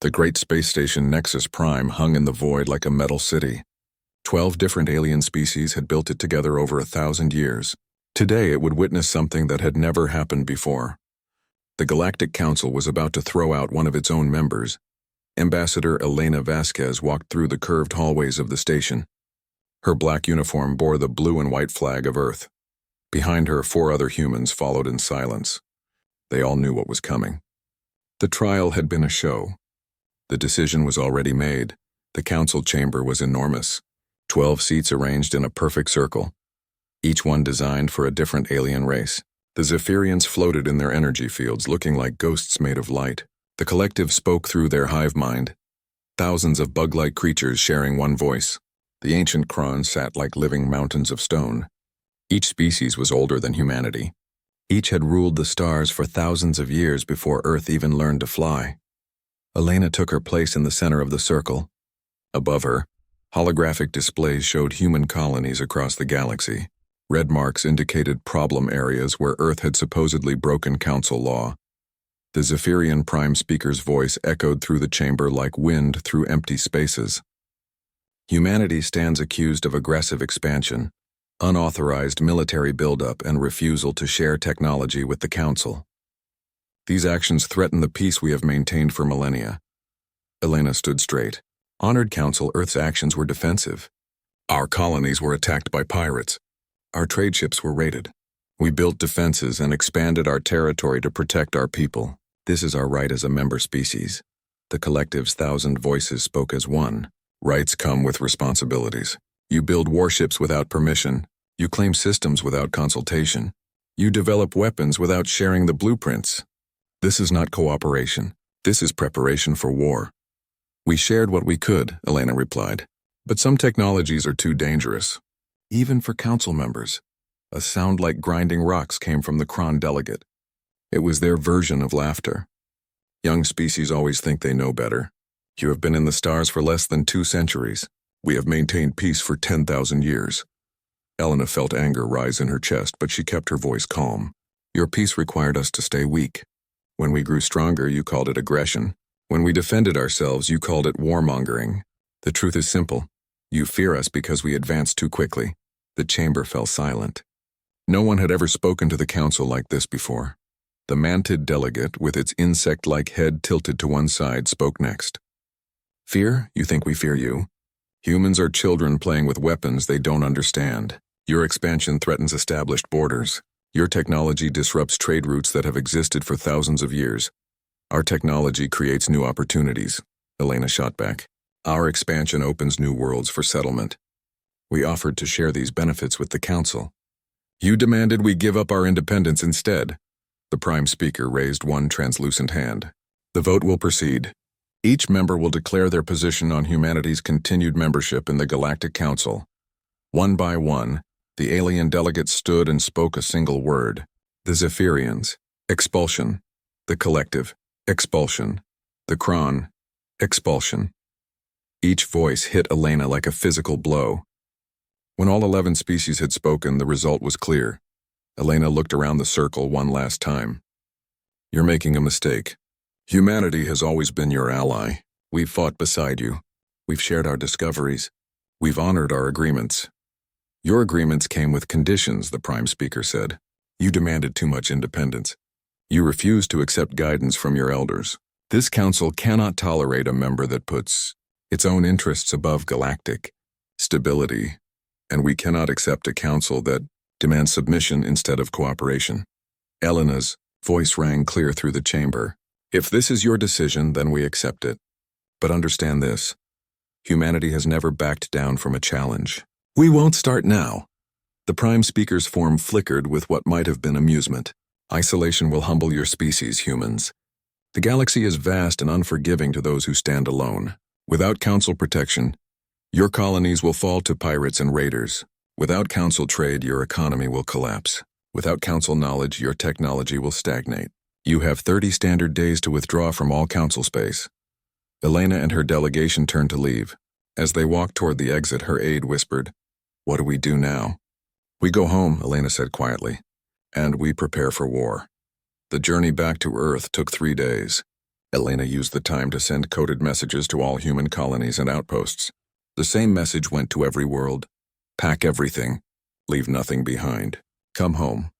The great space station Nexus Prime hung in the void like a metal city. 12 different alien species had built it together over 1,000 years. Today it would witness something that had never happened before. The Galactic Council was about to throw out one of its own members. Ambassador Elena Vasquez walked through the curved hallways of the station. Her black uniform bore the blue and white flag of Earth. Behind her, 4 other humans followed in silence. They all knew what was coming. The trial had been a show. The decision was already made. The council chamber was enormous. 12 seats arranged in a perfect circle, each one designed for a different alien race. The Zephyrians floated in their energy fields, looking like ghosts made of light. The collective spoke through their hive mind, thousands of bug-like creatures sharing one voice. The ancient Krons sat like living mountains of stone. Each species was older than humanity. Each had ruled the stars for thousands of years before Earth even learned to fly. Elena took her place in the center of the circle. Above her, holographic displays showed human colonies across the galaxy. Red marks indicated problem areas where Earth had supposedly broken council law. The Zephyrian Prime Speaker's voice echoed through the chamber like wind through empty spaces. Humanity stands accused of aggressive expansion, unauthorized military buildup, and refusal to share technology with the Council. These actions threaten the peace we have maintained for millennia. Elena stood straight. Honored Council, Earth's actions were defensive. Our colonies were attacked by pirates. Our trade ships were raided. We built defenses and expanded our territory to protect our people. This is our right as a member species. The collective's 1,000 voices spoke as one. Rights come with responsibilities. You build warships without permission. You claim systems without consultation. You develop weapons without sharing the blueprints. This is not cooperation. This is preparation for war. We shared what we could, Elena replied. But some technologies are too dangerous. Even for council members. A sound like grinding rocks came from the Kron delegate. It was their version of laughter. Young species always think they know better. You have been in the stars for less than 2 centuries. We have maintained peace for 10,000 years. Elena felt anger rise in her chest, but she kept her voice calm. Your peace required us to stay weak. When we grew stronger, you called it aggression. When we defended ourselves, you called it warmongering. The truth is simple. You fear us because we advanced too quickly. The chamber fell silent. No one had ever spoken to the council like this before. The mantid delegate, with its insect-like head tilted to one side, spoke next. Fear? You think we fear you? Humans are children playing with weapons they don't understand. Your expansion threatens established borders. Your technology disrupts trade routes that have existed for thousands of years. Our technology creates new opportunities, Elena shot back. Our expansion opens new worlds for settlement. We offered to share these benefits with the council. You demanded we give up our independence instead. The Prime Speaker raised one translucent hand. The vote will proceed. Each member will declare their position on humanity's continued membership in the Galactic Council. One by one, the alien delegates stood and spoke a single word. The Zephyrians, expulsion. The collective, expulsion. The Kron, expulsion. Each voice hit Elena like a physical blow. When all 11 species had spoken, the result was clear. Elena looked around the circle one last time. You're making a mistake. Humanity has always been your ally. We've fought beside you. We've shared our discoveries. We've honored our agreements. Your agreements came with conditions, the Prime Speaker said. You demanded too much independence. You refused to accept guidance from your elders. This council cannot tolerate a member that puts its own interests above galactic stability, and we cannot accept a council that demands submission instead of cooperation. Elena's voice rang clear through the chamber. If this is your decision, then we accept it. But understand this. Humanity has never backed down from a challenge. We won't start now. The Prime Speaker's form flickered with what might have been amusement. Isolation will humble your species, humans. The galaxy is vast and unforgiving to those who stand alone. Without council protection, your colonies will fall to pirates and raiders. Without council trade, your economy will collapse. Without council knowledge, your technology will stagnate. You have 30 standard days to withdraw from all council space. Elena and her delegation turned to leave. As they walked toward the exit, her aide whispered, "What do we do now?" "We go home," Elena said quietly, "and we prepare for war." The journey back to Earth took 3 days. Elena used the time to send coded messages to all human colonies and outposts. The same message went to every world. Pack everything. Leave nothing behind. Come home.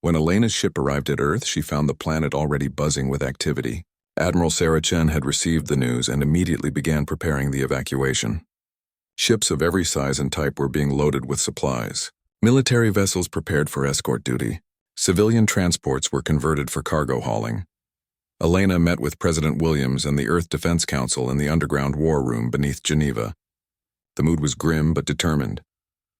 When Elena's ship arrived at Earth, she found the planet already buzzing with activity. Admiral Sarah Chen had received the news and immediately began preparing the evacuation. Ships of every size and type were being loaded with supplies. Military vessels prepared for escort duty. Civilian transports were converted for cargo hauling. Elena met with President Williams and the Earth Defense Council in the underground war room beneath Geneva. The mood was grim but determined.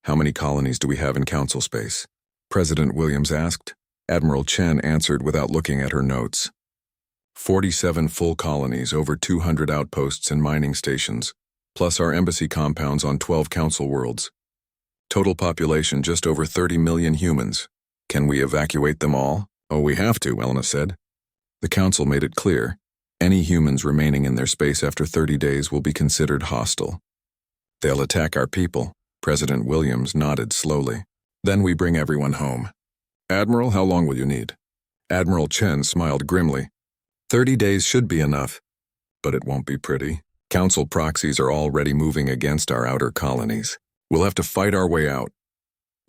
How many colonies do we have in council space? President Williams asked. Admiral Chen answered without looking at her notes. 47 full colonies, over 200 outposts and mining stations, plus our embassy compounds on 12 council worlds. Total population just over 30 million humans. Can we evacuate them all? Oh, we have to, Elena said. The council made it clear. Any humans remaining in their space after 30 days will be considered hostile. They'll attack our people. President Williams nodded slowly. Then we bring everyone home. Admiral, how long will you need? Admiral Chen smiled grimly. 30 days should be enough. But it won't be pretty. Council proxies are already moving against our outer colonies. We'll have to fight our way out.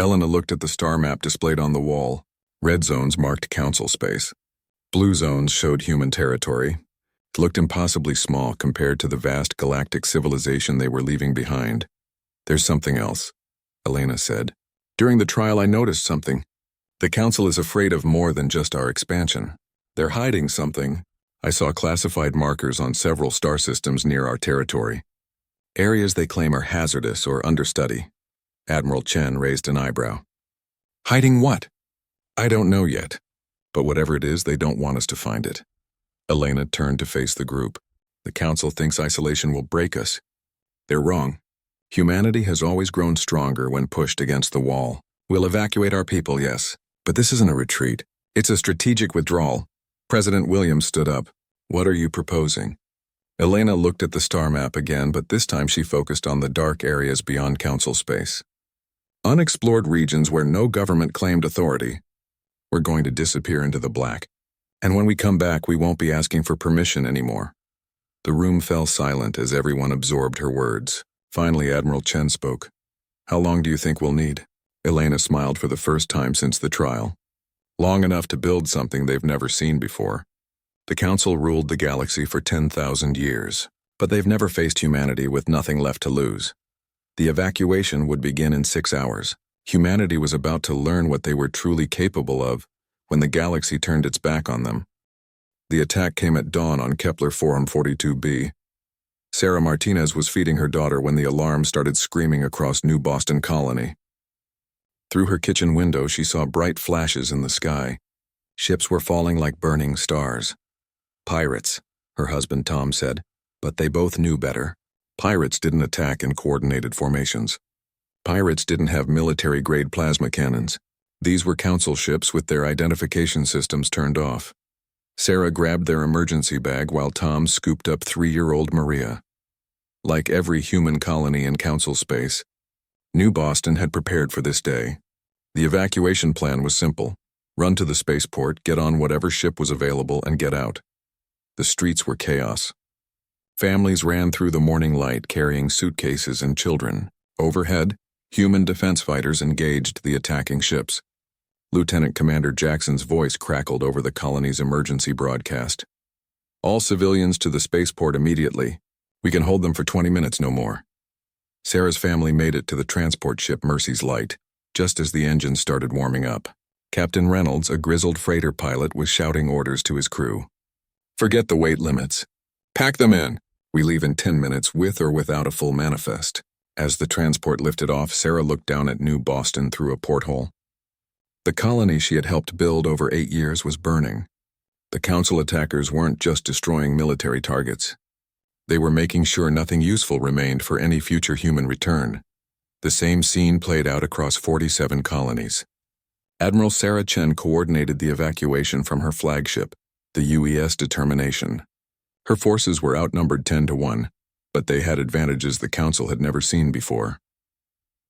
Elena looked at the star map displayed on the wall. Red zones marked council space. Blue zones showed human territory. It looked impossibly small compared to the vast galactic civilization they were leaving behind. There's something else, Elena said. During the trial, I noticed something. The council is afraid of more than just our expansion. They're hiding something. I saw classified markers on several star systems near our territory. Areas they claim are hazardous or understudy. Admiral Chen raised an eyebrow. Hiding what? I don't know yet. But whatever it is, they don't want us to find it. Elena turned to face the group. The council thinks isolation will break us. They're wrong. Humanity has always grown stronger when pushed against the wall. We'll evacuate our people, yes. But this isn't a retreat. It's a strategic withdrawal. President Williams stood up. What are you proposing? Elena looked at the star map again, but this time she focused on the dark areas beyond council space. Unexplored regions where no government claimed authority. We're going to disappear into the black. And when we come back, we won't be asking for permission anymore. The room fell silent as everyone absorbed her words. Finally, Admiral Chen spoke. How long do you think we'll need? Elena smiled for the first time since the trial. Long enough to build something they've never seen before. The Council ruled the galaxy for 10,000 years, but they've never faced humanity with nothing left to lose. The evacuation would begin in 6 hours. Humanity was about to learn what they were truly capable of when the galaxy turned its back on them. The attack came at dawn on Kepler 442b. Sarah Martinez was feeding her daughter when the alarm started screaming across New Boston Colony. Through her kitchen window, she saw bright flashes in the sky. Ships were falling like burning stars. Pirates, her husband Tom said, but they both knew better. Pirates didn't attack in coordinated formations. Pirates didn't have military-grade plasma cannons. These were council ships with their identification systems turned off. Sarah grabbed their emergency bag while Tom scooped up 3-year-old Maria. Like every human colony in council space, New Boston had prepared for this day. The evacuation plan was simple. Run to the spaceport, get on whatever ship was available, and get out. The streets were chaos. Families ran through the morning light carrying suitcases and children. Overhead, human defense fighters engaged the attacking ships. Lieutenant Commander Jackson's voice crackled over the colony's emergency broadcast. All civilians to the spaceport immediately. We can hold them for 20 minutes, no more. Sarah's family made it to the transport ship Mercy's Light, just as the engine started warming up. Captain Reynolds, a grizzled freighter pilot, was shouting orders to his crew. Forget the weight limits. Pack them in. We leave in 10 minutes with or without a full manifest. As the transport lifted off, Sarah looked down at New Boston through a porthole. The colony she had helped build over 8 years was burning. The council attackers weren't just destroying military targets. They were making sure nothing useful remained for any future human return. The same scene played out across 47 colonies. Admiral Sarah Chen coordinated the evacuation from her flagship, the UES Determination. Her forces were outnumbered 10-1, but they had advantages the council had never seen before.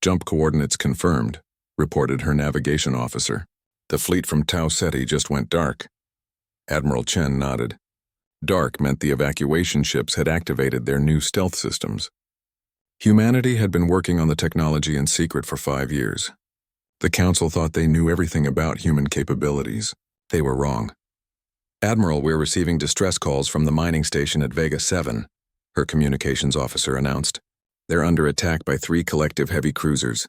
Jump coordinates confirmed, reported her navigation officer. The fleet from Tau Ceti just went dark. Admiral Chen nodded. Dark meant the evacuation ships had activated their new stealth systems. Humanity had been working on the technology in secret for 5 years. The Council thought they knew everything about human capabilities. They were wrong. "Admiral, we're receiving distress calls from the mining station at Vega 7, her communications officer announced. "They're under attack by 3 collective heavy cruisers.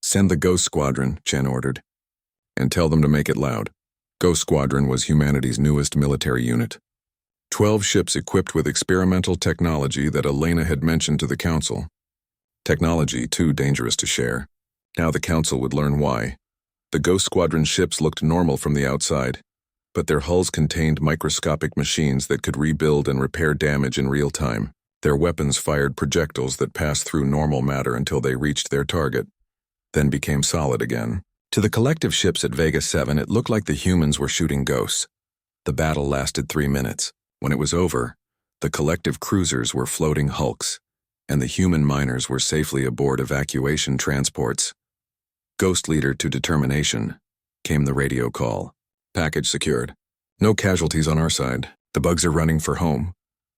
Send the Ghost Squadron," Chen ordered. "And tell them to make it loud." Ghost Squadron was humanity's newest military unit. 12 ships equipped with experimental technology that Elena had mentioned to the Council. Technology too dangerous to share. Now the Council would learn why. The Ghost Squadron ships looked normal from the outside, but their hulls contained microscopic machines that could rebuild and repair damage in real time. Their weapons fired projectiles that passed through normal matter until they reached their target, then became solid again. To the collective ships at Vega 7, it looked like the humans were shooting ghosts. The battle lasted 3 minutes. When it was over, the collective cruisers were floating hulks, and the human miners were safely aboard evacuation transports. "Ghost Leader to determination," came the radio call. "Package secured. No casualties on our side. The bugs are running for home."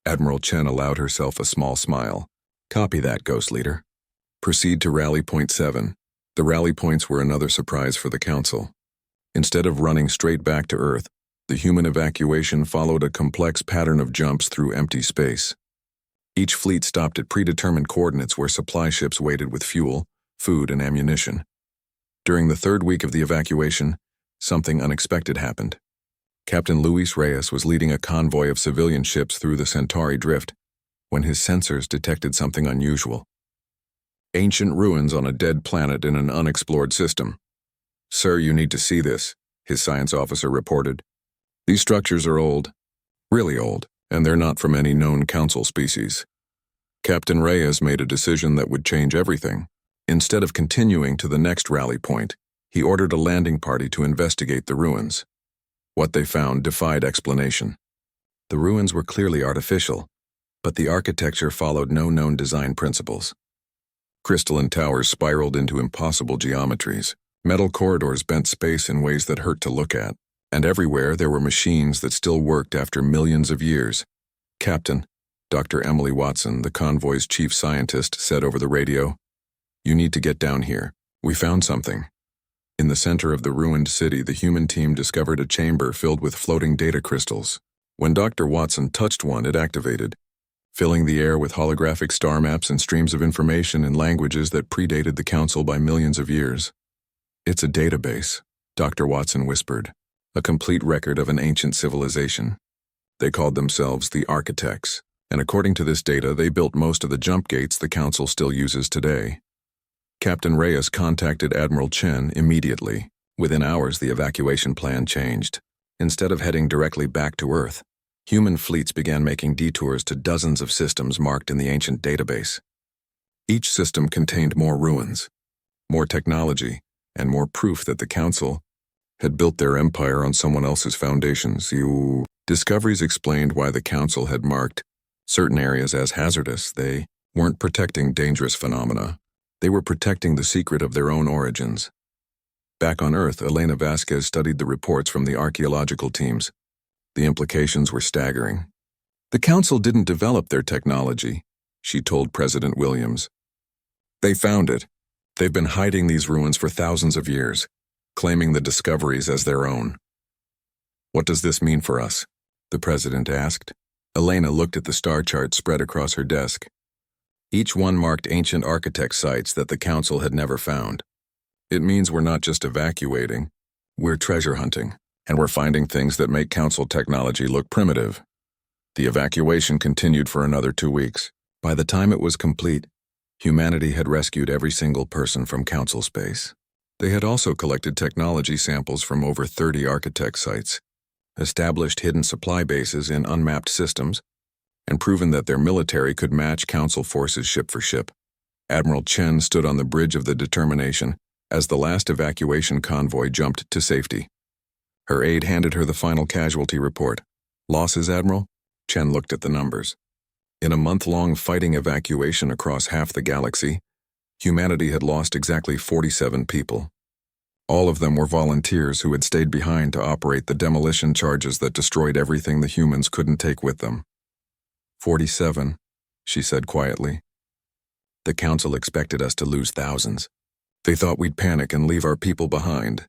Admiral Chen allowed herself a small smile. "Copy that, Ghost Leader. Proceed to Rally Point 7. The rally points were another surprise for the Council. Instead of running straight back to Earth, the human evacuation followed a complex pattern of jumps through empty space. Each fleet stopped at predetermined coordinates where supply ships waited with fuel, food, and ammunition. During the 3rd week of the evacuation, something unexpected happened. Captain Luis Reyes was leading a convoy of civilian ships through the Centauri Drift when his sensors detected something unusual. Ancient ruins on a dead planet in an unexplored system. "Sir, you need to see this," his science officer reported. "These structures are old, really old, and they're not from any known Council species." Captain Reyes made a decision that would change everything. Instead of continuing to the next rally point, he ordered a landing party to investigate the ruins. What they found defied explanation. The ruins were clearly artificial, but the architecture followed no known design principles. Crystalline towers spiraled into impossible geometries. Metal corridors bent space in ways that hurt to look at, and everywhere there were machines that still worked after millions of years. "Captain," Dr. Emily Watson, the convoy's chief scientist, said over the radio, "You need to get down here. We found something." In the center of the ruined city, the human team discovered a chamber filled with floating data crystals. When Dr. Watson touched one, it activated, filling the air with holographic star maps and streams of information in languages that predated the Council by millions of years. "It's a database," Dr. Watson whispered, "a complete record of an ancient civilization. They called themselves the Architects, and according to this data, they built most of the jump gates the Council still uses today." Captain Reyes contacted Admiral Chen immediately. Within hours, the evacuation plan changed. Instead of heading directly back to Earth, human fleets began making detours to dozens of systems marked in the ancient database. Each system contained more ruins, more technology, and more proof that the Council had built their empire on someone else's foundations. Discoveries explained why the Council had marked certain areas as hazardous. They weren't protecting dangerous phenomena. They were protecting the secret of their own origins. Back on Earth, Elena Vasquez studied the reports from the archaeological teams. The implications were staggering. "The Council didn't develop their technology," she told President Williams. "They found it. They've been hiding these ruins for thousands of years, claiming the discoveries as their own." "What does this mean for us?" the President asked. Elena looked at the star chart spread across her desk. Each one marked ancient architect sites that the Council had never found. "It means we're not just evacuating, we're treasure hunting, and we're finding things that make Council technology look primitive." The evacuation continued for another 2 weeks. By the time it was complete, humanity had rescued every single person from Council space. They had also collected technology samples from over 30 architect sites, established hidden supply bases in unmapped systems, and proven that their military could match Council forces ship for ship. Admiral Chen stood on the bridge of the Determination as the last evacuation convoy jumped to safety. Her aide handed her the final casualty report. "Losses, Admiral?" Chen looked at the numbers. In a month-long fighting evacuation across half the galaxy, humanity had lost exactly 47 people. All of them were volunteers who had stayed behind to operate the demolition charges that destroyed everything the humans couldn't take with them. 47, she said quietly. The council expected us to lose thousands. They thought we'd panic and leave our people behind.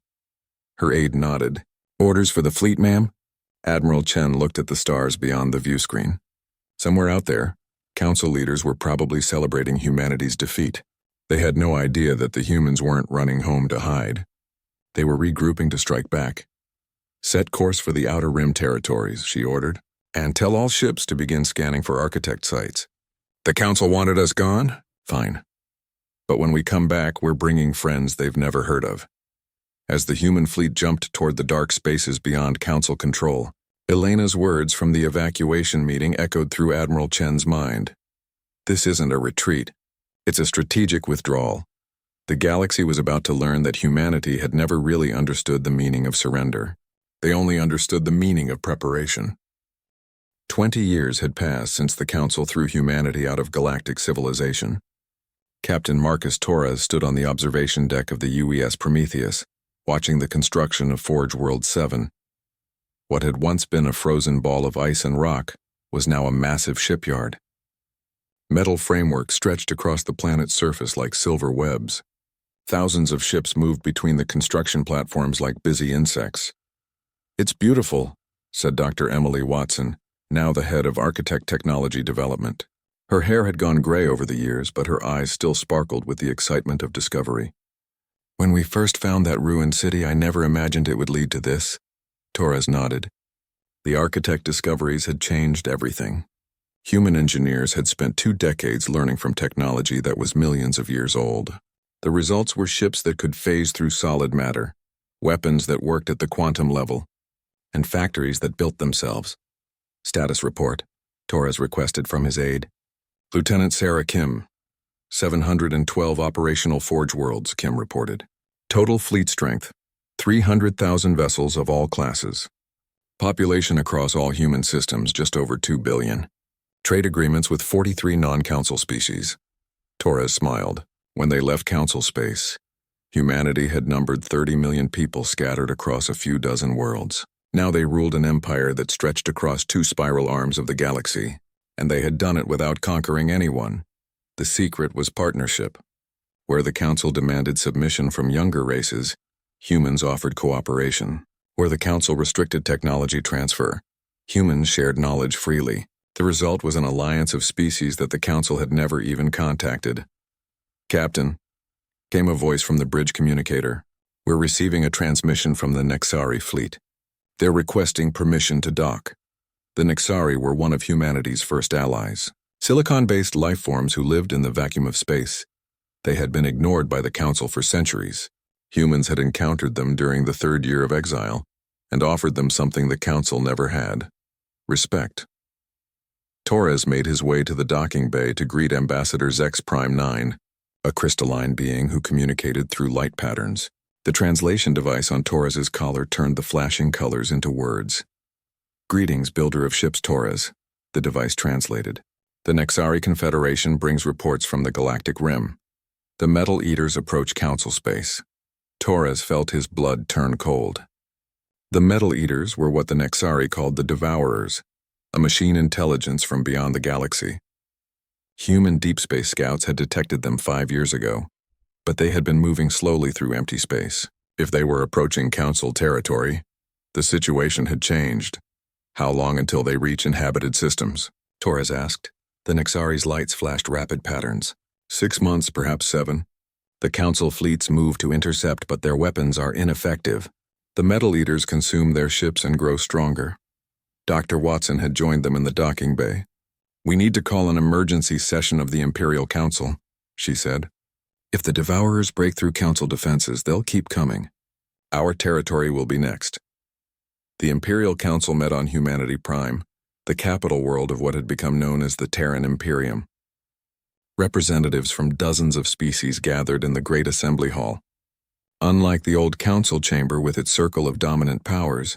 Her aide nodded. Orders for the fleet, ma'am? Admiral Chen looked at the stars beyond the view screen. Somewhere out there, council leaders were probably celebrating humanity's defeat. They had no idea that the humans weren't running home to hide. They were regrouping to strike back. Set course for the Outer Rim territories, she ordered, and tell all ships to begin scanning for architect sites. The council wanted us gone? Fine. But when we come back, we're bringing friends they've never heard of. As the human fleet jumped toward the dark spaces beyond council control, Elena's words from the evacuation meeting echoed through Admiral Chen's mind. This isn't a retreat. It's a strategic withdrawal. The galaxy was about to learn that humanity had never really understood the meaning of surrender. They only understood the meaning of preparation. 20 years had passed since the Council threw humanity out of galactic civilization. Captain Marcus Torres stood on the observation deck of the UES Prometheus, watching the construction of Forge World 7. What had once been a frozen ball of ice and rock was now a massive shipyard. Metal framework stretched across the planet's surface like silver webs. Thousands of ships moved between the construction platforms like busy insects. It's beautiful, said Dr. Emily Watson, now the head of Architect Technology Development. Her hair had gone gray over the years, but her eyes still sparkled with the excitement of discovery. When we first found that ruined city, I never imagined it would lead to this. Torres nodded. The architect discoveries had changed everything. Human engineers had spent 2 decades learning from technology that was millions of years old. The results were ships that could phase through solid matter, weapons that worked at the quantum level, and factories that built themselves. Status report, Torres requested from his aide. Lieutenant Sarah Kim, 712 operational Forge Worlds, Kim reported. Total fleet strength, 300,000 vessels of all classes. Population across all human systems, just over 2 billion. Trade agreements with 43 non-council species. Torres smiled. When they left council space, humanity had numbered 30 million people scattered across a few dozen worlds. Now they ruled an empire that stretched across 2 spiral arms of the galaxy, and they had done it without conquering anyone. The secret was partnership. Where the council demanded submission from younger races, humans offered cooperation. Where the council restricted technology transfer, humans shared knowledge freely. The result was an alliance of species that the council had never even contacted. Captain, came a voice from the bridge communicator. We're receiving a transmission from the Nexari fleet. They're requesting permission to dock. The Nexari were one of humanity's first allies, silicon-based life forms who lived in the vacuum of space. They had been ignored by the council for centuries. Humans had encountered them during the 3rd year of exile and offered them something the council never had: respect. Torres made his way to the docking bay to greet Ambassador Zex Prime 9, a crystalline being who communicated through light patterns. The translation device on Torres's collar turned the flashing colors into words. Greetings, builder of ships Torres, the device translated. The Nexari Confederation brings reports from the Galactic Rim. The Metal Eaters approach council space. Torres felt his blood turn cold. The Metal Eaters were what the Nexari called the devourers, a machine intelligence from beyond the galaxy. Human deep space scouts had detected them 5 years ago, but they had been moving slowly through empty space. If they were approaching council territory, the situation had changed. How long until they reach inhabited systems? Torres asked. The Nexari's lights flashed rapid patterns. 6 months, perhaps 7. The council fleets move to intercept, but their weapons are ineffective. The Metal Eaters consume their ships and grow stronger. Dr. Watson had joined them in the docking bay. We need to call an emergency session of the Imperial Council, she said. If the Devourers break through Council defenses, they'll keep coming. Our territory will be next. The Imperial Council met on Humanity Prime, the capital world of what had become known as the Terran Imperium. Representatives from dozens of species gathered in the Great Assembly Hall. Unlike the old council chamber with its circle of dominant powers,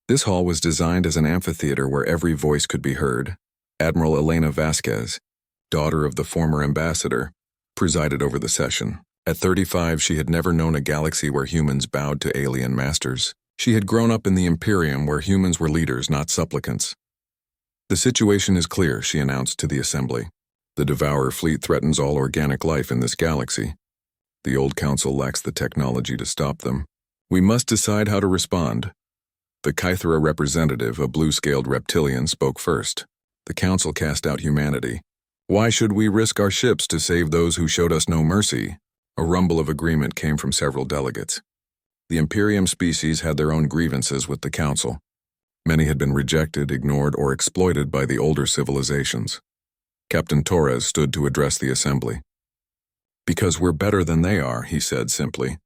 this hall was designed as an amphitheater where every voice could be heard. Admiral Elena Vasquez, daughter of the former ambassador, presided over the session. At 35, she had never known a galaxy where humans bowed to alien masters. She had grown up in the Imperium where humans were leaders, not supplicants. "The situation is clear," she announced to the assembly. "The Devourer fleet threatens all organic life in this galaxy. The old council lacks the technology to stop them. We must decide how to respond." The Kythera representative, a blue-scaled reptilian, spoke first. The council cast out humanity. "Why should we risk our ships to save those who showed us no mercy?" A rumble of agreement came from several delegates. The Imperium species had their own grievances with the council. Many had been rejected, ignored, or exploited by the older civilizations. Captain Torres stood to address the assembly. "Because we're better than they are," he said simply.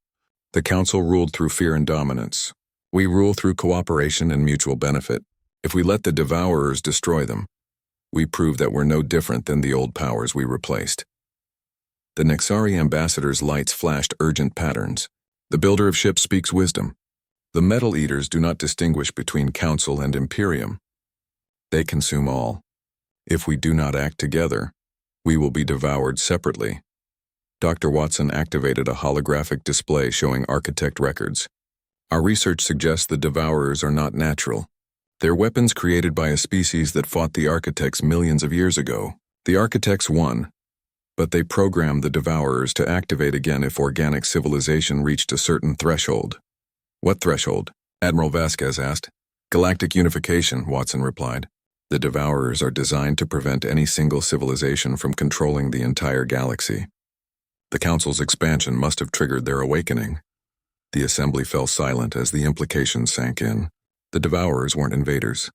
"The council ruled through fear and dominance. We rule through cooperation and mutual benefit. If we let the devourers destroy them, we prove that we're no different than the old powers we replaced." The Nexari ambassador's lights flashed urgent patterns. "The builder of ships speaks wisdom. The Metal Eaters do not distinguish between Council and Imperium. They consume all. If we do not act together, we will be devoured separately." Dr. Watson activated a holographic display showing architect records. "Our research suggests the devourers are not natural. They're weapons created by a species that fought the architects millions of years ago. The architects won, but they programmed the devourers to activate again if organic civilization reached a certain threshold." "What threshold?" Admiral Vasquez asked. "Galactic unification," Watson replied. "The devourers are designed to prevent any single civilization from controlling the entire galaxy. The Council's expansion must have triggered their awakening." The assembly fell silent as the implications sank in. The devourers weren't invaders.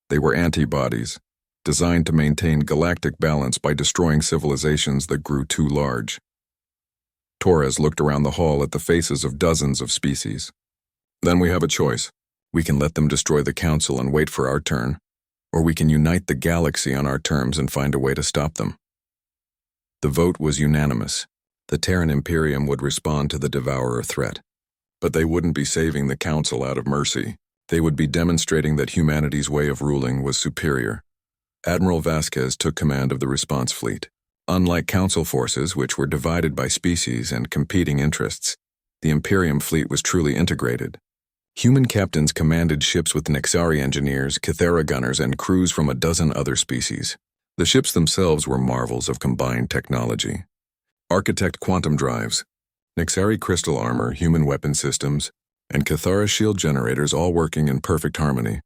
They were antibodies, designed to maintain galactic balance by destroying civilizations that grew too large. Torres looked around the hall at the faces of dozens of species. "Then we have a choice. We can let them destroy the Council and wait for our turn, or we can unite the galaxy on our terms and find a way to stop them." The vote was unanimous. The Terran Imperium would respond to the Devourer threat. But they wouldn't be saving the Council out of mercy. They would be demonstrating that humanity's way of ruling was superior. Admiral Vasquez took command of the response fleet. Unlike Council forces, which were divided by species and competing interests, the Imperium fleet was truly integrated. Human captains commanded ships with Nexari engineers, Kythera gunners, and crews from a dozen other species. The ships themselves were marvels of combined technology. Architect quantum drives, Nexari crystal armor, human weapon systems, and Kythera shield generators all working in perfect harmony.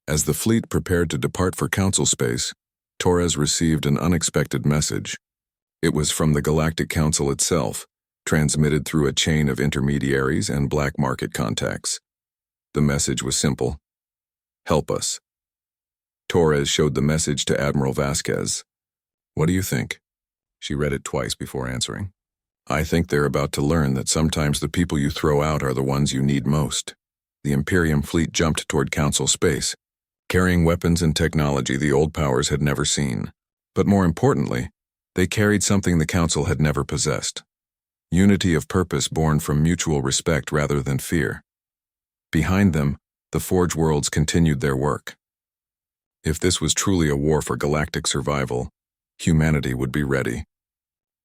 As the fleet prepared to depart for Council space, Torres received an unexpected message. It was from the Galactic Council itself, transmitted through a chain of intermediaries and black market contacts. The message was simple: "Help us." Torres showed the message to Admiral Vasquez. "What do you think?" She read it twice before answering. "I think they're about to learn that sometimes the people you throw out are the ones you need most." The Imperium fleet jumped toward Council space, carrying weapons and technology the old powers had never seen. But more importantly, they carried something the Council had never possessed: unity of purpose born from mutual respect rather than fear. Behind them, the Forge Worlds continued their work. If this was truly a war for galactic survival, humanity would be ready.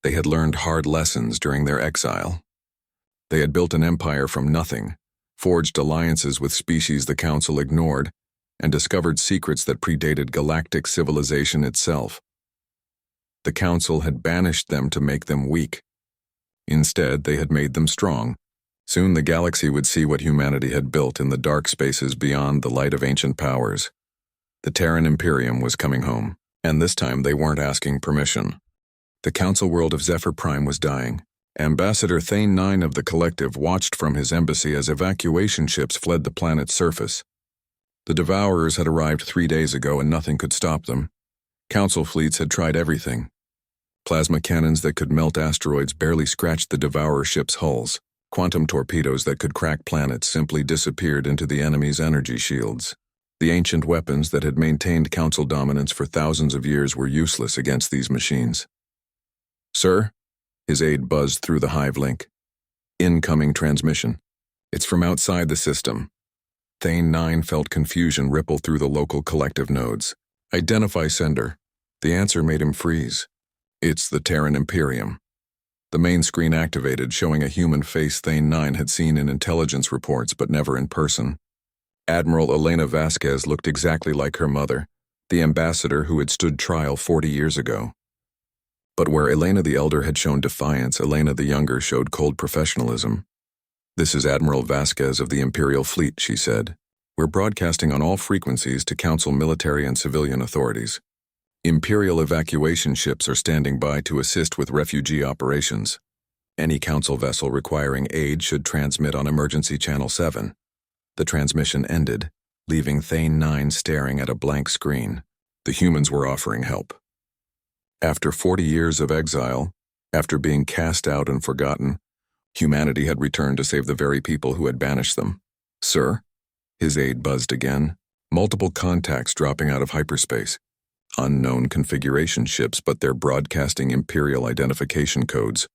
They had learned hard lessons during their exile. They had built an empire from nothing, forged alliances with species the Council ignored, and discovered secrets that predated galactic civilization itself. The Council had banished them to make them weak. Instead, they had made them strong. Soon the galaxy would see what humanity had built in the dark spaces beyond the light of ancient powers. The Terran Imperium was coming home, and this time they weren't asking permission. The Council world of Zephyr Prime was dying. Ambassador Thane 9 of the Collective watched from his embassy as evacuation ships fled the planet's surface. The Devourers had arrived 3 days ago and nothing could stop them. Council fleets had tried everything. Plasma cannons that could melt asteroids barely scratched the Devourer ships' hulls. Quantum torpedoes that could crack planets simply disappeared into the enemy's energy shields. The ancient weapons that had maintained Council dominance for thousands of years were useless against these machines. "Sir?" His aide buzzed through the hive link. "Incoming transmission. It's from outside the system." Thane 9 felt confusion ripple through the local collective nodes. "Identify sender." The answer made him freeze. "It's the Terran Imperium." The main screen activated, showing a human face Thane 9 had seen in intelligence reports but never in person. Admiral Elena Vasquez looked exactly like her mother, the ambassador who had stood trial 40 years ago. But where Elena the Elder had shown defiance, Elena the Younger showed cold professionalism. "This is Admiral Vasquez of the Imperial Fleet," she said. "We're broadcasting on all frequencies to Council military and civilian authorities. Imperial evacuation ships are standing by to assist with refugee operations. Any Council vessel requiring aid should transmit on Emergency Channel 7. The transmission ended, leaving Thane 9 staring at a blank screen. The humans were offering help. After 40 years of exile, after being cast out and forgotten, humanity had returned to save the very people who had banished them. "Sir?" His aide buzzed again. Multiple contacts dropping out of hyperspace. Unknown configuration ships, but they're broadcasting Imperial identification codes.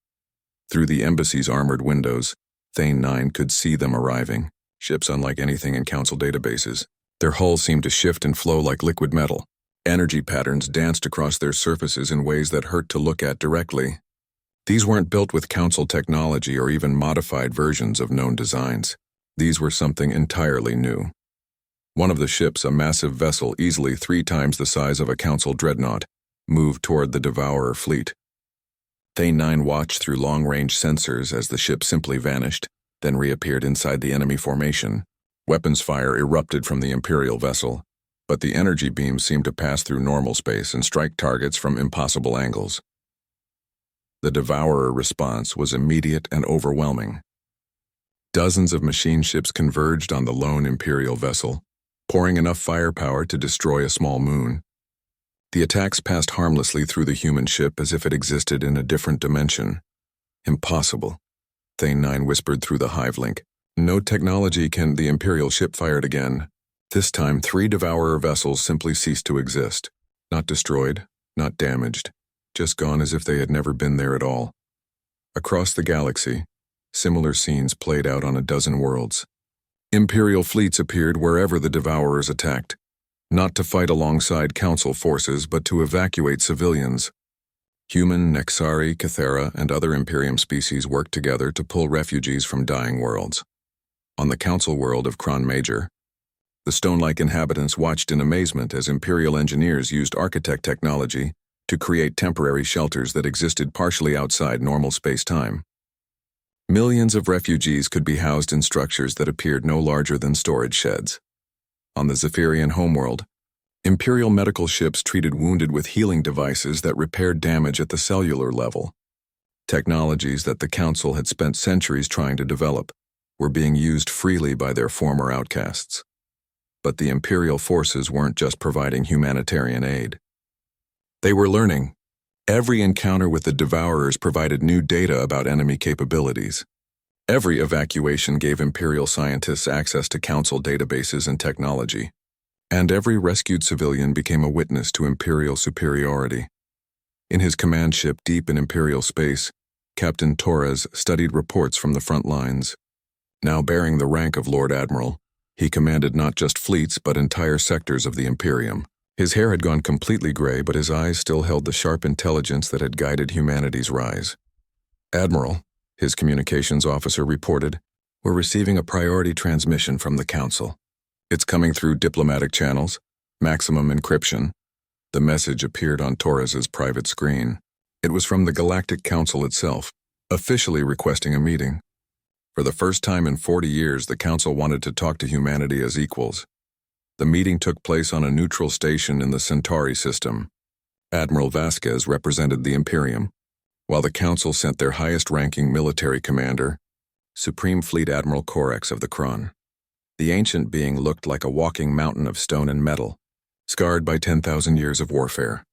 Through the embassy's armored windows, Thane 9 could see them arriving. Ships unlike anything in Council databases. Their hulls seemed to shift and flow like liquid metal. Energy patterns danced across their surfaces in ways that hurt to look at directly. These weren't built with Council technology or even modified versions of known designs. These were something entirely new. One of the ships, a massive vessel easily 3 times the size of a Council dreadnought, moved toward the Devourer fleet. Thane 9 watched through long-range sensors as the ship simply vanished, then reappeared inside the enemy formation. Weapons fire erupted from the Imperial vessel, but the energy beams seemed to pass through normal space and strike targets from impossible angles. The Devourer response was immediate and overwhelming. Dozens of machine ships converged on the lone Imperial vessel, pouring enough firepower to destroy a small moon. The attacks passed harmlessly through the human ship as if it existed in a different dimension. "Impossible," Thane 9 whispered through the hive link. "No technology can..." The Imperial ship fired again. This time, 3 Devourer vessels simply ceased to exist. Not destroyed, not damaged, just gone as if they had never been there at all. Across the galaxy, similar scenes played out on a dozen worlds. Imperial fleets appeared wherever the Devourers attacked, not to fight alongside Council forces but to evacuate civilians. Human, Nexari, Cathera, and other Imperium species worked together to pull refugees from dying worlds. On the Council world of Kron Major, the stone-like inhabitants watched in amazement as Imperial engineers used architect technology to create temporary shelters that existed partially outside normal space-time. Millions of refugees could be housed in structures that appeared no larger than storage sheds. On the Zephyrian homeworld, Imperial medical ships treated wounded with healing devices that repaired damage at the cellular level. Technologies that the Council had spent centuries trying to develop were being used freely by their former outcasts. But the Imperial forces weren't just providing humanitarian aid. They were learning. Every encounter with the Devourers provided new data about enemy capabilities. Every evacuation gave Imperial scientists access to Council databases and technology. And every rescued civilian became a witness to Imperial superiority. In his command ship deep in Imperial space, Captain Torres studied reports from the front lines. Now bearing the rank of Lord Admiral, he commanded not just fleets but entire sectors of the Imperium. His hair had gone completely gray, but his eyes still held the sharp intelligence that had guided humanity's rise. "Admiral," his communications officer reported, "we're receiving a priority transmission from the Council. It's coming through diplomatic channels, maximum encryption." The message appeared on Torres's private screen. It was from the Galactic Council itself, officially requesting a meeting. For the first time in 40 years, the Council wanted to talk to humanity as equals. The meeting took place on a neutral station in the Centauri system. Admiral Vasquez represented the Imperium, while the Council sent their highest-ranking military commander, Supreme Fleet Admiral Corex of the Kron. The ancient being looked like a walking mountain of stone and metal, scarred by 10,000 years of warfare.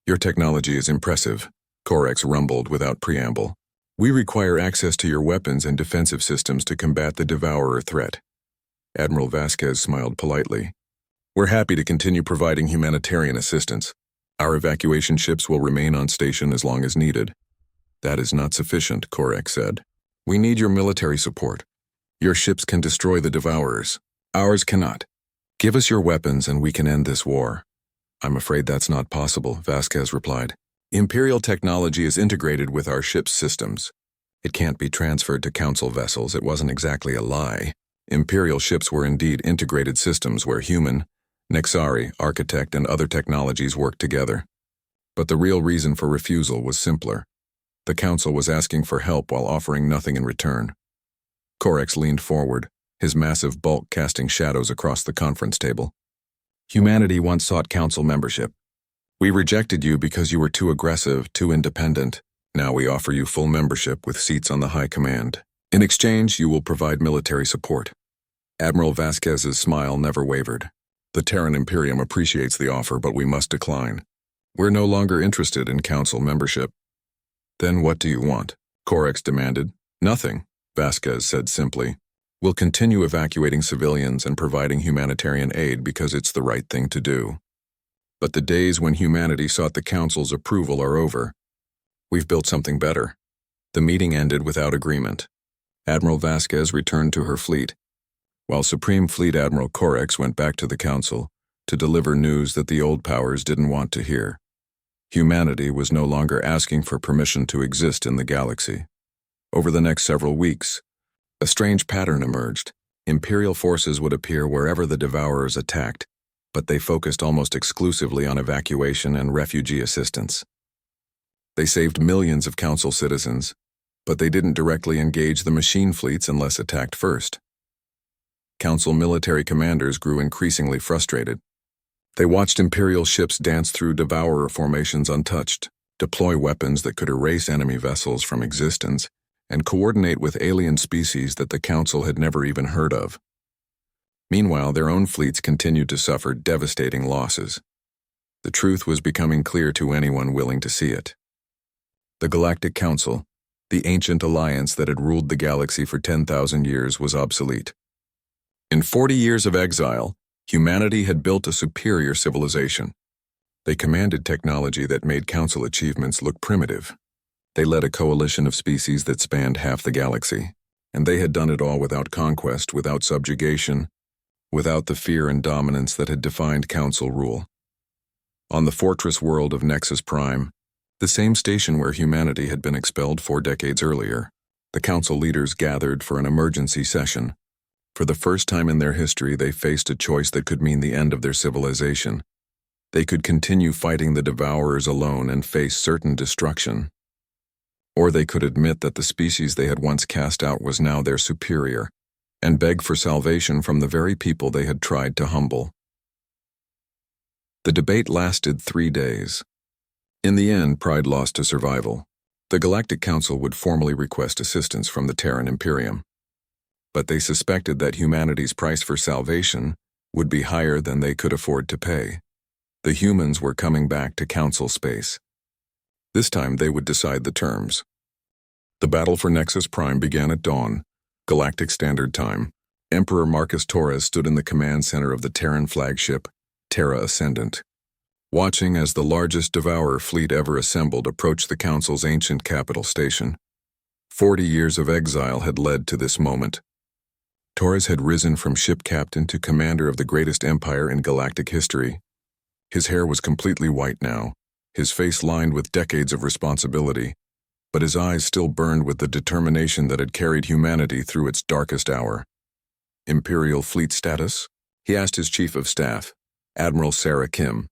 "Your technology is impressive," Corex rumbled without preamble. "We require access to your weapons and defensive systems to combat the Devourer threat." Admiral Vasquez smiled politely. "We're happy to continue providing humanitarian assistance. Our evacuation ships will remain on station as long as needed." "That is not sufficient," Corex said. "We need your military support. Your ships can destroy the Devourers. Ours cannot. Give us your weapons and we can end this war." "I'm afraid that's not possible," Vasquez replied. Imperial technology is integrated with our ship's systems. It can't be transferred to Council vessels. It wasn't exactly a lie. Imperial ships were indeed integrated systems where human, Nexari, architect, and other technologies worked together. But the real reason for refusal was simpler. The Council was asking for help while offering nothing in return. Corex leaned forward, his massive bulk casting shadows across the conference table. Humanity once sought Council membership. We rejected you because you were too aggressive, too independent. Now we offer you full membership with seats on the High Command. In exchange, you will provide military support. Admiral Vasquez's smile never wavered. The Terran Imperium appreciates the offer, but we must decline. We're no longer interested in Council membership. Then what do you want? Corex demanded. Nothing, Vasquez said simply. We'll continue evacuating civilians and providing humanitarian aid because it's the right thing to do. But the days when humanity sought the Council's approval are over. We've built something better. The meeting ended without agreement. Admiral Vasquez returned to her fleet, while Supreme Fleet Admiral Corex went back to the Council to deliver news that the old powers didn't want to hear. Humanity was no longer asking for permission to exist in the galaxy. Over the next several weeks, a strange pattern emerged. Imperial forces would appear wherever the devourers attacked, but they focused almost exclusively on evacuation and refugee assistance. They saved millions of Council citizens, but they didn't directly engage the machine fleets unless attacked first. Council military commanders grew increasingly frustrated. They watched Imperial ships dance through devourer formations untouched, deploy weapons that could erase enemy vessels from existence, and coordinate with alien species that the Council had never even heard of. Meanwhile, their own fleets continued to suffer devastating losses. The truth was becoming clear to anyone willing to see it. The Galactic Council, the ancient alliance that had ruled the galaxy for 10,000 years, was obsolete. In 40 years of exile, humanity had built a superior civilization. They commanded technology that made Council achievements look primitive. They led a coalition of species that spanned half the galaxy, and they had done it all without conquest, without subjugation, without the fear and dominance that had defined Council rule. On the fortress world of Nexus Prime, the same station where humanity had been expelled 4 decades earlier, the Council leaders gathered for an emergency session. For the first time in their history, they faced a choice that could mean the end of their civilization. They could continue fighting the devourers alone and face certain destruction. Or they could admit that the species they had once cast out was now their superior, and beg for salvation from the very people they had tried to humble. The debate lasted 3 days. In the end, pride lost to survival. The Galactic Council would formally request assistance from the Terran Imperium. But they suspected that humanity's price for salvation would be higher than they could afford to pay. The humans were coming back to Council space. This time they would decide the terms. The battle for Nexus Prime began at dawn, Galactic Standard Time. Emperor Marcus Torres stood in the command center of the Terran flagship, Terra Ascendant, watching as the largest devourer fleet ever assembled approached the Council's ancient capital station. 40 years of exile had led to this moment. Torres had risen from ship captain to commander of the greatest empire in galactic history. His hair was completely white now, his face lined with decades of responsibility, but his eyes still burned with the determination that had carried humanity through its darkest hour. Imperial fleet status? He asked his chief of staff, Admiral Sarah Kim.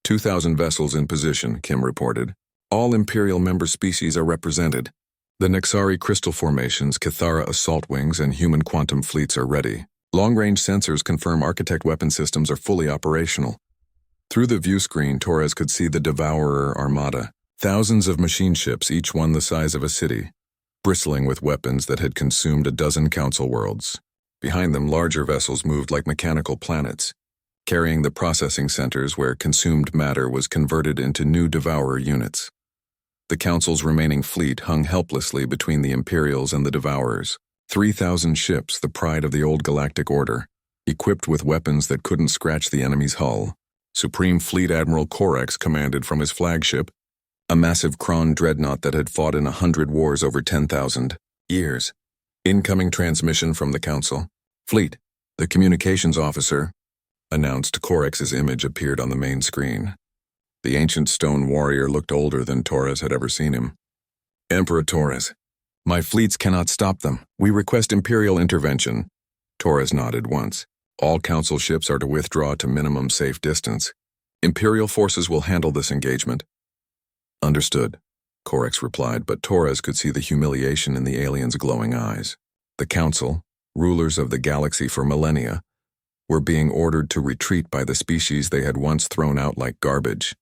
2,000 vessels in position, Kim reported. All Imperial member species are represented. The Nexari crystal formations, Cathara assault wings, and human quantum fleets are ready. Long-range sensors confirm architect weapon systems are fully operational. Through the view screen, Torres could see the Devourer Armada, thousands of machine ships, each one the size of a city, bristling with weapons that had consumed a dozen Council worlds. Behind them, larger vessels moved like mechanical planets, carrying the processing centers where consumed matter was converted into new Devourer units. The Council's remaining fleet hung helplessly between the Imperials and the Devourers. 3,000 ships, the pride of the old galactic order, equipped with weapons that couldn't scratch the enemy's hull. Supreme Fleet Admiral Corex commanded from his flagship, a massive Kron dreadnought that had fought in 100 wars over 10,000 years. Incoming transmission from the Council. Fleet, the communications officer, announced. Corex's image appeared on the main screen. The ancient stone warrior looked older than Torres had ever seen him. Emperor Torres, my fleets cannot stop them. We request Imperial intervention. Torres nodded once. All Council ships are to withdraw to minimum safe distance. Imperial forces will handle this engagement. Understood, Corex replied, but Torres could see the humiliation in the aliens' glowing eyes. The Council, rulers of the galaxy for millennia, were being ordered to retreat by the species they had once thrown out like garbage.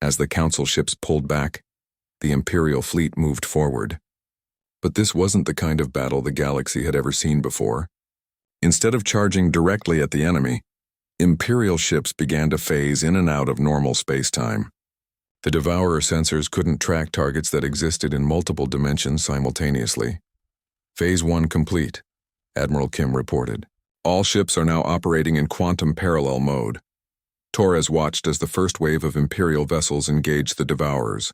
As the Council ships pulled back, the Imperial fleet moved forward. But this wasn't the kind of battle the galaxy had ever seen before. Instead of charging directly at the enemy, Imperial ships began to phase in and out of normal space-time. The Devourer sensors couldn't track targets that existed in multiple dimensions simultaneously. Phase 1 complete, Admiral Kim reported. All ships are now operating in quantum parallel mode. Torres watched as the first wave of Imperial vessels engaged the Devourers.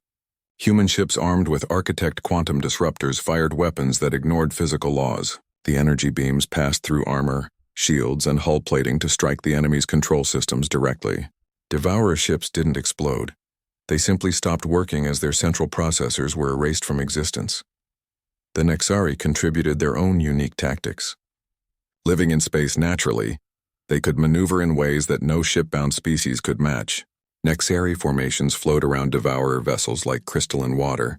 Human ships armed with architect quantum disruptors fired weapons that ignored physical laws. The energy beams passed through armor, shields, and hull plating to strike the enemy's control systems directly. Devourer ships didn't explode. They simply stopped working as their central processors were erased from existence. The Nexari contributed their own unique tactics. Living in space naturally, they could maneuver in ways that no ship-bound species could match. Nexari formations flowed around Devourer vessels like crystalline water,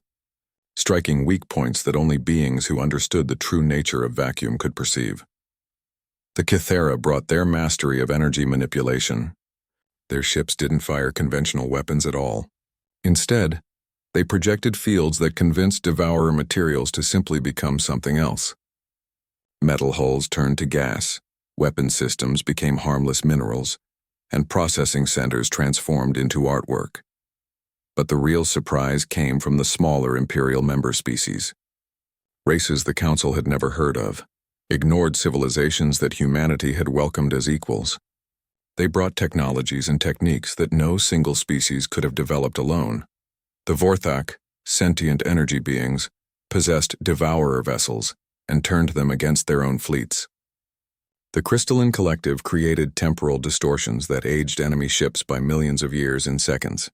striking weak points that only beings who understood the true nature of vacuum could perceive. The Kythera brought their mastery of energy manipulation. Their ships didn't fire conventional weapons at all. Instead, they projected fields that convinced Devourer materials to simply become something else. Metal hulls turned to gas, weapon systems became harmless minerals, and processing centers transformed into artwork. But the real surprise came from the smaller Imperial member species. Races the Council had never heard of, ignored civilizations that humanity had welcomed as equals. They brought technologies and techniques that no single species could have developed alone. The Vorthak, sentient energy beings, possessed Devourer vessels and turned them against their own fleets. The Crystalline Collective created temporal distortions that aged enemy ships by millions of years in seconds.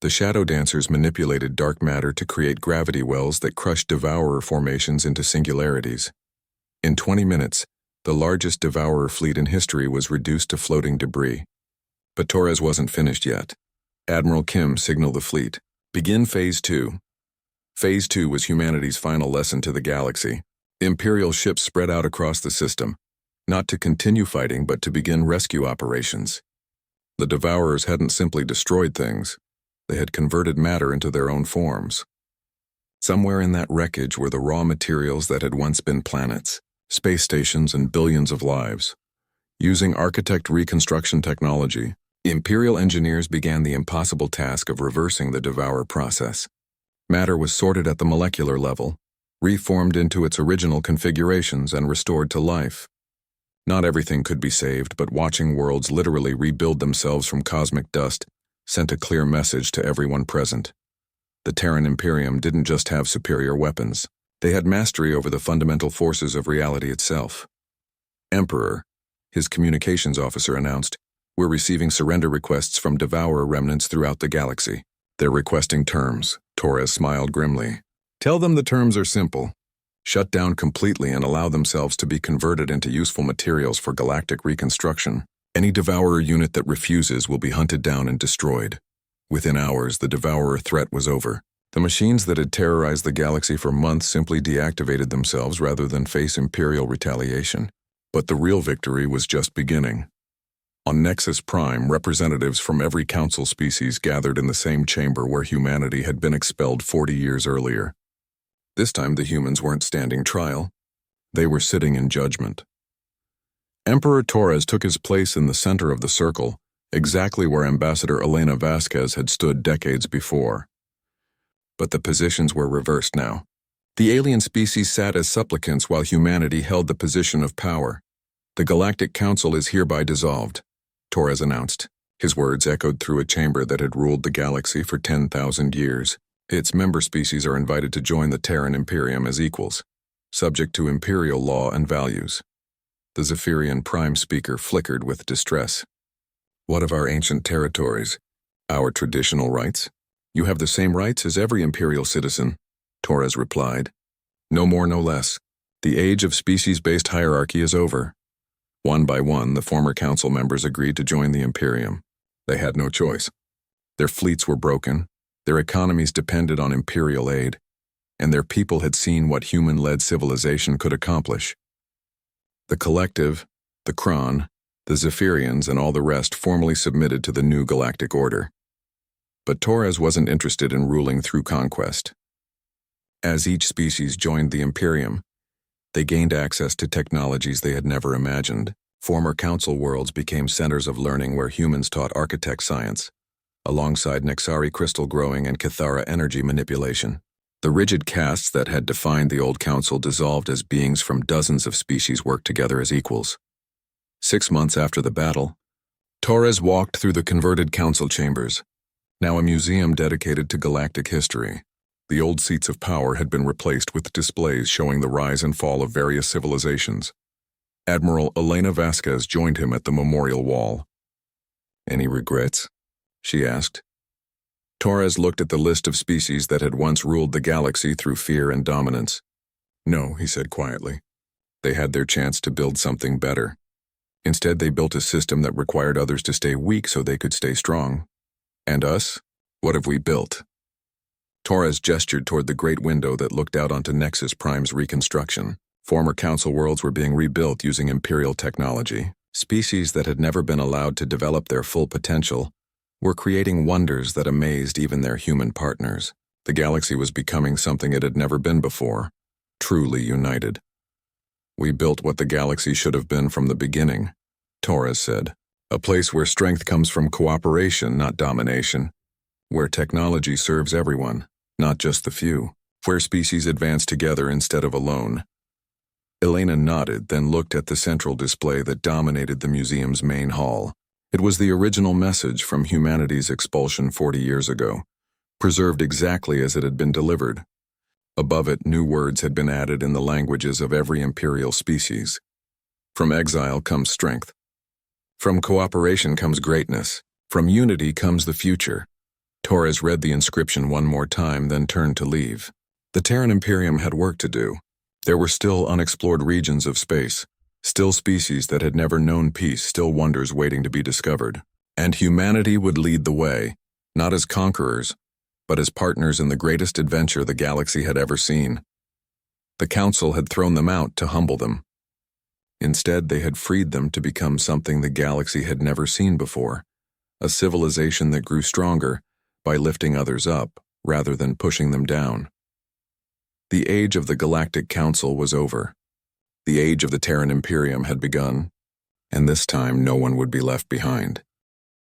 The Shadow Dancers manipulated dark matter to create gravity wells that crushed Devourer formations into singularities. In 20 minutes, the largest Devourer fleet in history was reduced to floating debris. But Torres wasn't finished yet. Admiral Kim signaled the fleet. Begin Phase 2. Phase 2 was humanity's final lesson to the galaxy. Imperial ships spread out across the system, not to continue fighting but to begin rescue operations. The Devourers hadn't simply destroyed things. They had converted matter into their own forms. Somewhere in that wreckage were the raw materials that had once been planets, space stations, and billions of lives. Using architect reconstruction technology, Imperial engineers began the impossible task of reversing the Devourer process. Matter was sorted at the molecular level, reformed into its original configurations, and restored to life. Not everything could be saved, but watching worlds literally rebuild themselves from cosmic dust sent a clear message to everyone present. The Terran Imperium didn't just have superior weapons. They had mastery over the fundamental forces of reality itself. Emperor, his communications officer announced, "We're receiving surrender requests from Devourer remnants throughout the galaxy. They're requesting terms." Torres smiled grimly. "Tell them the terms are simple. Shut down completely and allow themselves to be converted into useful materials for galactic reconstruction. Any Devourer unit that refuses will be hunted down and destroyed." Within hours, the Devourer threat was over. The machines that had terrorized the galaxy for months simply deactivated themselves rather than face Imperial retaliation. But the real victory was just beginning. On Nexus Prime, representatives from every Council species gathered in the same chamber where humanity had been expelled 40 years earlier. This time the humans weren't standing trial. They were sitting in judgment. Emperor Torres took his place in the center of the circle, exactly where Ambassador Elena Vasquez had stood decades before. But the positions were reversed now. The alien species sat as supplicants while humanity held the position of power. "The Galactic Council is hereby dissolved," Torres announced. His words echoed through a chamber that had ruled the galaxy for 10,000 years. Its member species are invited to join the Terran Imperium as equals, subject to Imperial law and values. The Zephyrian Prime speaker flickered with distress. "What of our ancient territories? Our traditional rights? You have the same rights as every Imperial citizen, Torres replied. No more, no less. The age of species-based hierarchy is over. One by one, the former council members agreed to join the Imperium. They had no choice. Their fleets were broken, their economies depended on Imperial aid, and their people had seen what human-led civilization could accomplish. The Collective, the Kron, the Zephyrians, and all the rest formally submitted to the new galactic order. But Torres wasn't interested in ruling through conquest. As each species joined the Imperium, they gained access to technologies they had never imagined. Former council worlds became centers of learning where humans taught architect science, alongside Nexari crystal growing and Cathara energy manipulation. The rigid castes that had defined the old council dissolved as beings from dozens of species worked together as equals. 6 months after the battle, Torres walked through the converted council chambers, now a museum dedicated to galactic history. The old seats of power had been replaced with displays showing the rise and fall of various civilizations. Admiral Elena Vasquez joined him at the memorial wall. Any regrets? She asked. Torres looked at the list of species that had once ruled the galaxy through fear and dominance. No, he said quietly. They had their chance to build something better. Instead, they built a system that required others to stay weak so they could stay strong. And us? What have we built? Torres gestured toward the great window that looked out onto Nexus Prime's reconstruction. Former council worlds were being rebuilt using Imperial technology. Species that had never been allowed to develop their full potential were creating wonders that amazed even their human partners. The galaxy was becoming something it had never been before, truly united. We built what the galaxy should have been from the beginning, Torres said. A place where strength comes from cooperation, not domination. Where technology serves everyone, not just the few. Where species advance together instead of alone. Elena nodded, then looked at the central display that dominated the museum's main hall. It was the original message from humanity's expulsion 40 years ago, preserved exactly as it had been delivered. Above it, new words had been added in the languages of every Imperial species. From exile comes strength. From cooperation comes greatness. From unity comes the future. Torres read the inscription one more time, then turned to leave. The Terran Imperium had work to do. There were still unexplored regions of space, still species that had never known peace, still wonders waiting to be discovered. And humanity would lead the way, not as conquerors, but as partners in the greatest adventure the galaxy had ever seen. The Council had thrown them out to humble them. Instead, they had freed them to become something the galaxy had never seen before, a civilization that grew stronger by lifting others up rather than pushing them down. The age of the Galactic Council was over. The age of the Terran Imperium had begun, and this time no one would be left behind.